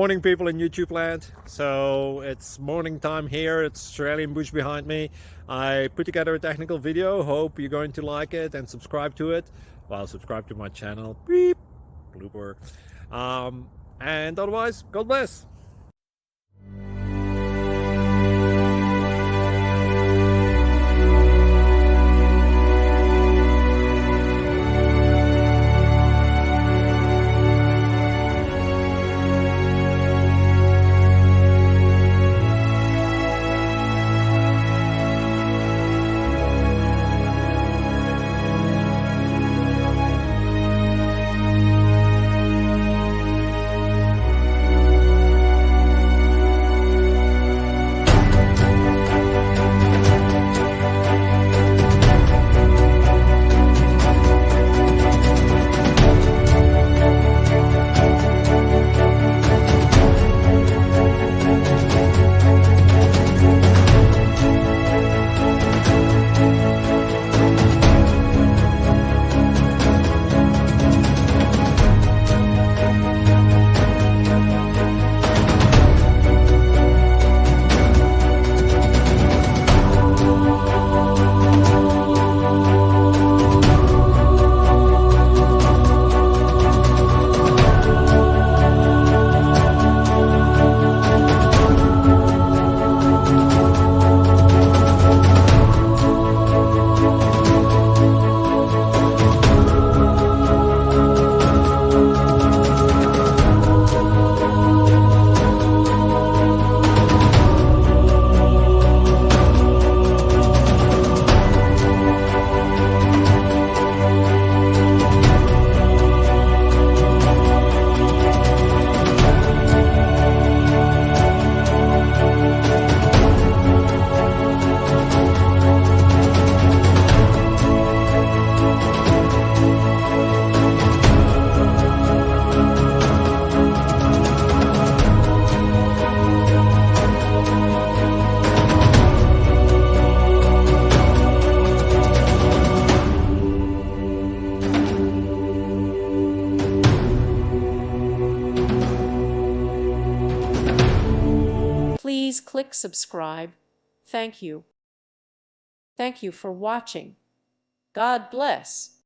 Morning, people in YouTube land. So it's morning time here. It's Australian bush behind me. I put together a technical video. Hope you're going to like it and subscribe to it. Well, subscribe to my channel. Beep. Blooper. And otherwise, God bless. Please click subscribe. Thank you. Thank you for watching. God bless.